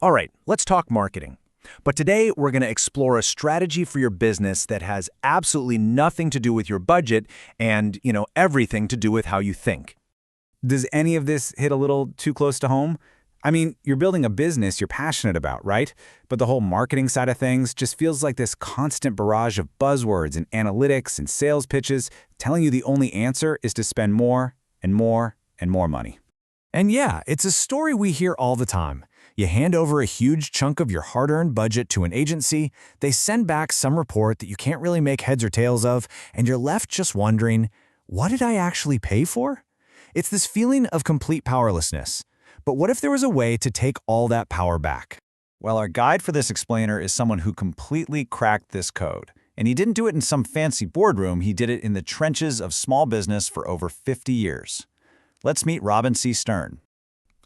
All right, let's talk marketing. But today we're going to explore a strategy for your business that has absolutely nothing to do with your budget and, everything to do with how you think. Does any of this hit a little too close to home? I mean, you're building a business you're passionate about, right? But the whole marketing side of things just feels like this constant barrage of buzzwords and analytics and sales pitches telling you the only answer is to spend more and more and more money. And yeah, it's a story we hear all the time. You hand over a huge chunk of your hard-earned budget to an agency, they send back some report that you can't really make heads or tails of, and you're left just wondering, what did I actually pay for? It's this feeling of complete powerlessness. But what if there was a way to take all that power back? Well, our guide for this explainer is someone who completely cracked this code. And he didn't do it in some fancy boardroom, he did it in the trenches of small business for over 50 years. Let's meet Robin C. Stern.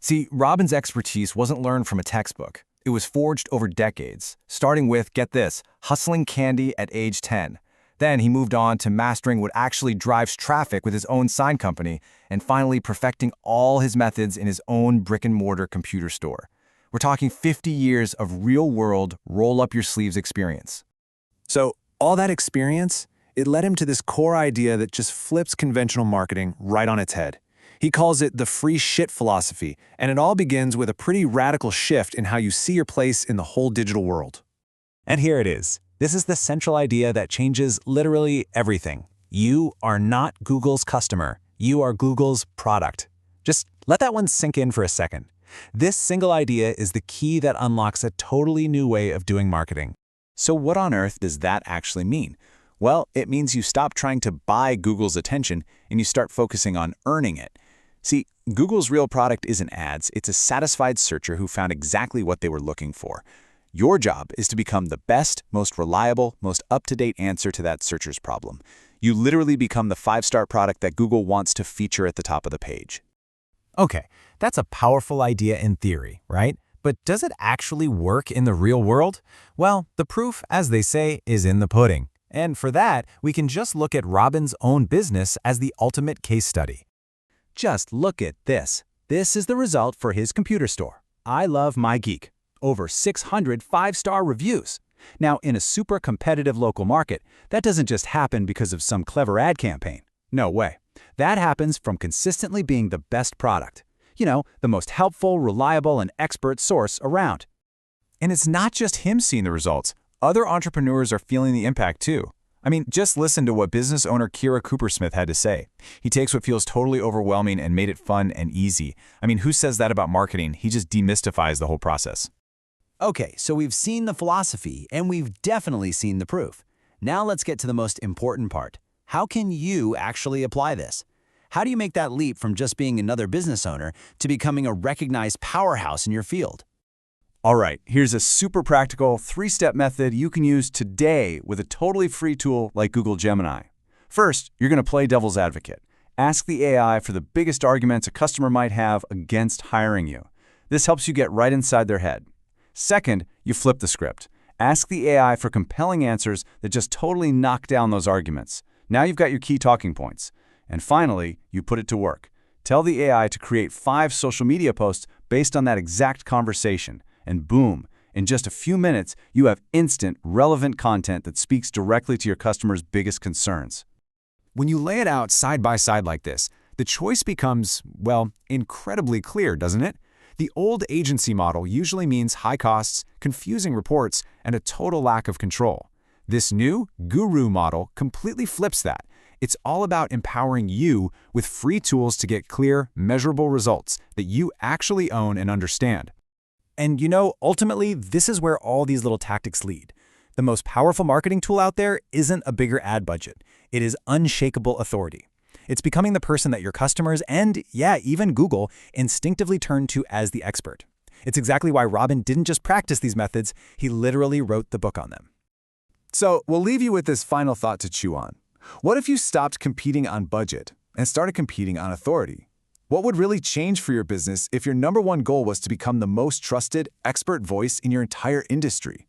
See, Robin's expertise wasn't learned from a textbook. It was forged over decades, starting with, get this, hustling candy at age 10. Then he moved on to mastering what actually drives traffic with his own sign company, and finally perfecting all his methods in his own brick-and-mortar computer store. We're talking 50 years of real-world, roll-up-your-sleeves experience. So all that experience, it led him to this core idea that just flips conventional marketing right on its head. He calls it the free shit philosophy, and it all begins with a pretty radical shift in how you see your place in the whole digital world. And here it is. This is the central idea that changes literally everything. You are not Google's customer. You are Google's product. Just let that one sink in for a second. This single idea is the key that unlocks a totally new way of doing marketing. So what on earth does that actually mean? Well, it means you stop trying to buy Google's attention and you start focusing on earning it. See, Google's real product isn't ads, it's a satisfied searcher who found exactly what they were looking for. Your job is to become the best, most reliable, most up-to-date answer to that searcher's problem. You literally become the 5-star product that Google wants to feature at the top of the page. Okay, that's a powerful idea in theory, right? But does it actually work in the real world? Well, the proof, as they say, is in the pudding. And for that, we can just look at Robin's own business as the ultimate case study. Just look at this. This is the result for his computer store. I Love My Geek. Over 600 5-star reviews. Now, in a super competitive local market, that doesn't just happen because of some clever ad campaign. No way. That happens from consistently being the best product. The most helpful, reliable, and expert source around. And it's not just him seeing the results. Other entrepreneurs are feeling the impact too. I mean, just listen to what business owner Kira Coopersmith had to say. He takes what feels totally overwhelming and made it fun and easy. I mean, who says that about marketing? He just demystifies the whole process. Okay, so we've seen the philosophy, and we've definitely seen the proof. Now let's get to the most important part. How can you actually apply this? How do you make that leap from just being another business owner to becoming a recognized powerhouse in your field? All right, here's a super practical 3-step method you can use today with a totally free tool like Google Gemini. First, you're going to play devil's advocate. Ask the AI for the biggest arguments a customer might have against hiring you. This helps you get right inside their head. Second, you flip the script. Ask the AI for compelling answers that just totally knock down those arguments. Now you've got your key talking points. And finally, you put it to work. Tell the AI to create 5 social media posts based on that exact conversation. And boom, in just a few minutes, you have instant, relevant content that speaks directly to your customers' biggest concerns. When you lay it out side by side like this, the choice becomes, well, incredibly clear, doesn't it? The old agency model usually means high costs, confusing reports, and a total lack of control. This new guru model completely flips that. It's all about empowering you with free tools to get clear, measurable results that you actually own and understand. And ultimately, this is where all these little tactics lead. The most powerful marketing tool out there isn't a bigger ad budget. It is unshakable authority. It's becoming the person that your customers and, even Google instinctively turn to as the expert. It's exactly why Robin didn't just practice these methods, he literally wrote the book on them. So we'll leave you with this final thought to chew on. What if you stopped competing on budget and started competing on authority? What would really change for your business if your #1 goal was to become the most trusted, expert voice in your entire industry?